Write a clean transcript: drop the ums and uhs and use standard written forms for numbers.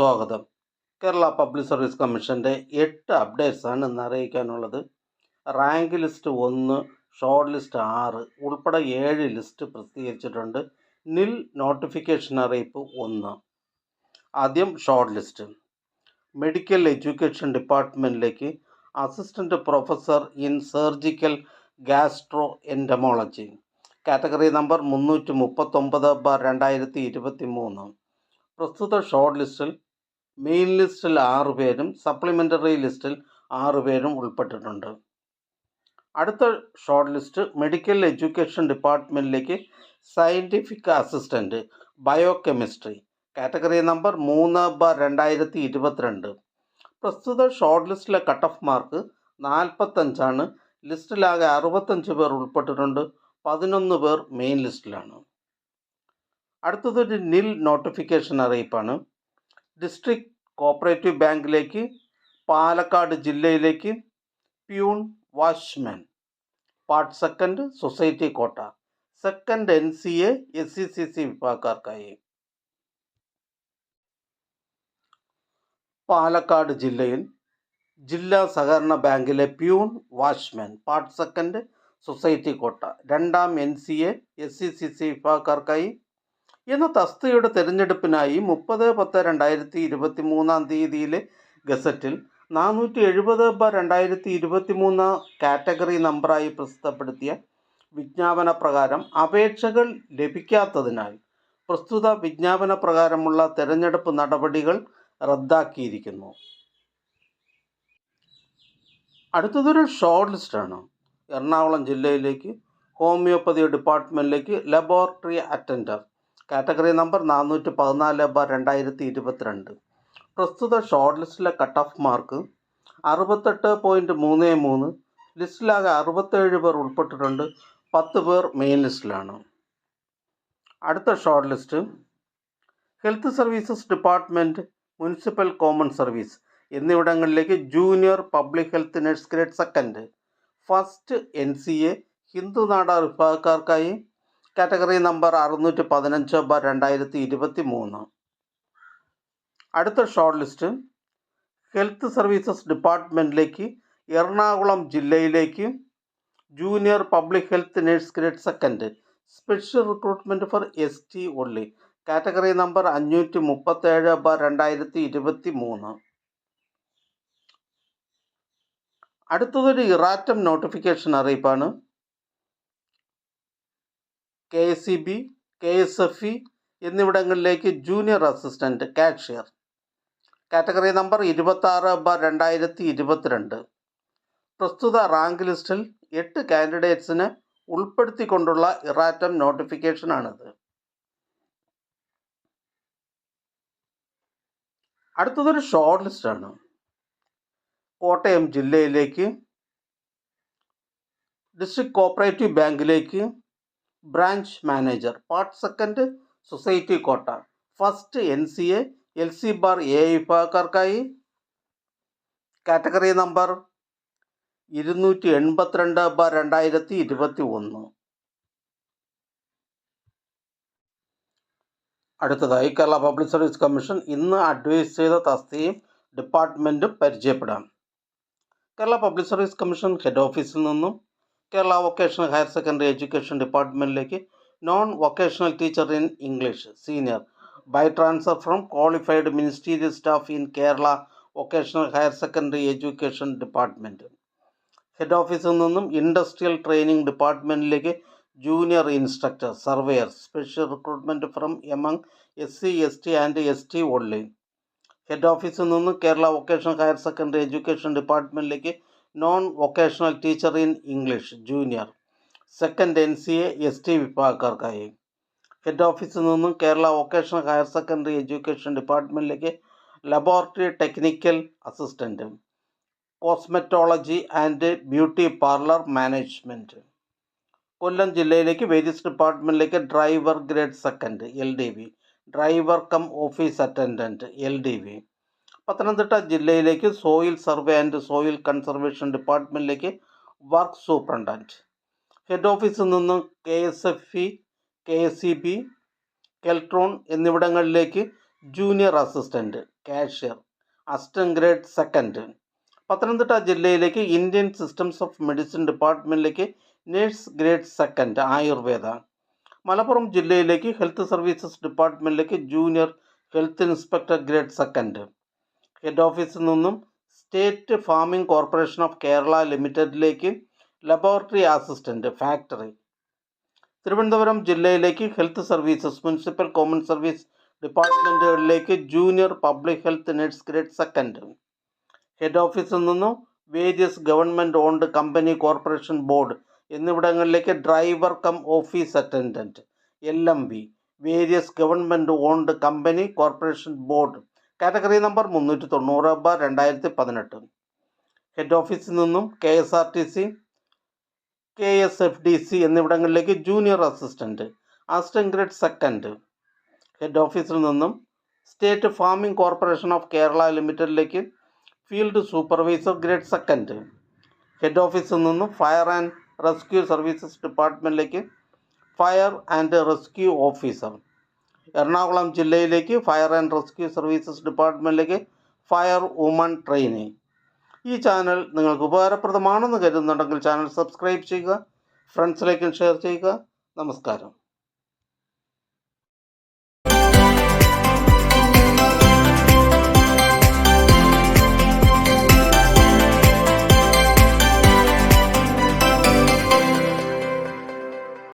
സ്വാഗതം. Kerala public service കമ്മീഷൻ്റെ 8 അപ്ഡേറ്റ്സാണ് ഇന്ന് അറിയിക്കാനുള്ളത്. റാങ്ക് ലിസ്റ്റ് 1, ഷോർട്ട് ലിസ്റ്റ് 6 ഉൾപ്പെടെ 7 ലിസ്റ്റ് പ്രസിദ്ധീകരിച്ചിട്ടുണ്ട്. നിൽ നോട്ടിഫിക്കേഷൻ അറിയിപ്പ് 1. ആദ്യം ഷോർട്ട് ലിസ്റ്റ്. മെഡിക്കൽ എഡ്യൂക്കേഷൻ ഡിപ്പാർട്ട്മെൻറ്റിലേക്ക് assistant professor in surgical gastro enterology, category number 339/2023. പ്രസ്തുത ഷോർട്ട് ലിസ്റ്റിൽ മെയിൻ ലിസ്റ്റിൽ 6 പേരും സപ്ലിമെൻ്ററി ലിസ്റ്റിൽ 6 പേരും ഉൾപ്പെട്ടിട്ടുണ്ട്. അടുത്ത ഷോർട്ട് ലിസ്റ്റ് മെഡിക്കൽ എഡ്യൂക്കേഷൻ ഡിപ്പാർട്ട്മെൻറ്റിലേക്ക് scientific assistant biochemistry, category number 3/2022. പ്രസ്തുത ഷോർട്ട് ലിസ്റ്റിലെ കട്ട് ഓഫ് മാർക്ക് 45 ലിസ്റ്റിലാകെ 65 പേർ ഉൾപ്പെട്ടിട്ടുണ്ട്. 11 പേർ മെയിൻ ലിസ്റ്റിലാണ്. അടുത്തതൊരു നിൽ നോട്ടിഫിക്കേഷൻ അറിയിപ്പാണ്. ഡിസ്ട്രിക്ട് കോപ്പറേറ്റീവ് ബാങ്കിലേക്ക് പാലക്കാട് ജില്ലയിലേക്ക് peon watchman, part second, society കോട്ട, സെക്കൻഡ് NCA SCCC വിഭാഗക്കാർക്കായി. പാലക്കാട് ജില്ലയിൽ ജില്ലാ സഹകരണ ബാങ്കിലെ peon watchman, part second, society കോട്ട, രണ്ടാം NCA SCCC വിഭാഗക്കാർക്കായി എന്ന തസ്തികയുടെ തിരഞ്ഞെടുപ്പിനായി 30/10/2023 ഗസറ്റിൽ 470/2023 കാറ്റഗറി നമ്പറായി പ്രസിദ്ധപ്പെടുത്തിയ വിജ്ഞാപന പ്രകാരം അപേക്ഷകൾ ലഭിക്കാത്തതിനാൽ പ്രസ്തുത വിജ്ഞാപന പ്രകാരമുള്ള തിരഞ്ഞെടുപ്പ് നടപടികൾ റദ്ദാക്കിയിരിക്കുന്നു. അടുത്തതൊരു ഷോർട്ട് ലിസ്റ്റാണ്. എറണാകുളം ജില്ലയിലേക്ക് ഹോമിയോപ്പതി ഡിപ്പാർട്ട്മെൻറ്റിലേക്ക് ലബോറട്ടറി അറ്റൻഡർ, കാറ്റഗറി നമ്പർ 414/2022. പ്രസ്തുത ഷോർട്ട് ലിസ്റ്റിലെ കട്ട് ഓഫ് മാർക്ക് 68.33. ലിസ്റ്റിലാകെ 67 പേർ ഉൾപ്പെട്ടിട്ടുണ്ട്. 10 പേർ മെയിൻ ലിസ്റ്റിലാണ്. അടുത്ത short list health services department, municipal common service എന്നിവിടങ്ങളിലേക്ക് junior public health nurse grade second, first NCA ഹിന്ദുനാട വിഭാഗക്കാർക്കായി, കാറ്റഗറി നമ്പർ 615/2023. അടുത്ത ഷോർട്ട് ലിസ്റ്റ് ഹെൽത്ത് സർവീസസ് ഡിപ്പാർട്ട്മെൻറ്റിലേക്ക് എറണാകുളം ജില്ലയിലേക്ക് junior public health nurse grade second, special recruitment for ST only, category number 537/2023. അടുത്തതൊരു erratum notification അറിയിപ്പാണ്. KSEB, KSFE എന്നിവിടങ്ങളിലേക്ക് junior assistant cashier, category number 26/2022. പ്രസ്തുത rank ലിസ്റ്റിൽ 8 കാൻഡിഡേറ്റ്സിനെ ഉൾപ്പെടുത്തിക്കൊണ്ടുള്ള ഇറാറ്റം നോട്ടിഫിക്കേഷനാണിത്. അടുത്തതൊരു ഷോർട്ട് ലിസ്റ്റാണ്. കോട്ടയം ജില്ലയിലേക്ക് ഡിസ്ട്രിക്ട് കോപ്പറേറ്റീവ് ബാങ്കിലേക്ക് branch manager, part second, society quota, first NCA LC bar A വിഭാഗക്കാർക്കായി, കാറ്റഗറി നമ്പർ 282/2021. അടുത്തതായി കേരള പബ്ലിക് സർവീസ് കമ്മീഷൻ ഇന്ന് അഡ്വൈസ് ചെയ്ത തസ്തികയും ഡിപ്പാർട്ട്മെൻറ്റും പരിചയപ്പെടാം. Kerala public service commission head ഓഫീസിൽ നിന്നും Kerala vocational higher secondary education ഡിപ്പാർട്ട്മെൻറ്റിലേക്ക് non vocational teacher in English senior by transfer from qualified ministerial staff in Kerala vocational higher secondary education department. Head ഓഫീസിൽ നിന്നും industrial training ഡിപ്പാർട്ട്മെൻറ്റിലേക്ക് junior instructor surveyor, special recruitment from among SC ST and ST only. Head ഓഫീസിൽ നിന്നും Kerala vocational higher secondary education ഡിപ്പാർട്ട്മെൻറ്റിലേക്ക് non vocational teacher in English junior, second NCA ST വിഭാഗക്കാർക്കായി. Head ഓഫീസിൽ നിന്നും Kerala vocational higher secondary education ഡിപ്പാർട്ട്മെൻറ്റിലേക്ക് laboratory technical assistant, cosmetology and beauty parlour management. Kollam ജില്ലയിലേക്ക് various ഡിപ്പാർട്ട്മെൻറ്റിലേക്ക് driver grade second LDV, driver cum office attendant LDV. Pathanamthitta ജില്ലയിലേക്ക് soil survey and soil conservation ഡിപ്പാർട്ട്മെൻറ്റിലേക്ക് work superintendent. Head ഓഫീസിൽ നിന്നും KSFE KSEB Keltron എന്നിവിടങ്ങളിലേക്ക് junior assistant, cashier, assistant grade second. Pathanamthitta ജില്ലയിലേക്ക് Indian systems of medicine ഡിപ്പാർട്ട്മെൻറ്റിലേക്ക് nurse grade second Ayurveda. Malappuram ജില്ലയിലേക്ക് health services ഡിപ്പാർട്ട്മെൻറ്റിലേക്ക് junior health inspector grade second. Head ഓഫീസിൽ നിന്നും state farming corporation of Kerala ലിമിറ്റഡിലേക്ക് ലബോറട്ടറി അസിസ്റ്റൻറ്റ് ഫാക്ടറി. തിരുവനന്തപുരം ജില്ലയിലേക്ക് health services municipal common service ഡിപ്പാർട്ട്മെൻറ്റുകളിലേക്ക് junior public health nurse grade second. Head ഓഫീസിൽ നിന്നും various government owned company corporation board എന്നിവിടങ്ങളിലേക്ക് driver cum office attendant LMB, various government owned company corporation board, category number 390/2018. Head ഓഫീസിൽ നിന്നും KSRTC, KSFDC എന്നിവിടങ്ങളിലേക്ക് junior assistant, assistant grade second. Head ഓഫീസിൽ നിന്നും state farming corporation of Kerala ലിമിറ്റഡിലേക്ക് field supervisor grade second. Head ഓഫീസിൽ നിന്നും fire and rescue services ഡിപ്പാർട്ട്മെൻറ്റിലേക്ക് fire and rescue officer. Ernakulam ജില്ലയിലേക്ക് ഫയർ ആൻഡ് റെസ്ക്യൂ സർവീസസ് ഡിപ്പാർട്ട്മെൻറ്റിലേക്ക് ഫയർ വുമൺ ട്രെയിനി. ഈ ചാനൽ നിങ്ങൾക്ക് ഉപകാരപ്രദമാണെന്ന് കരുതുന്നുണ്ടെങ്കിൽ ചാനൽ സബ്സ്ക്രൈബ് ചെയ്യുക, ഫ്രണ്ട്സിലേക്കും ഷെയർ ചെയ്യുക. നമസ്കാരം.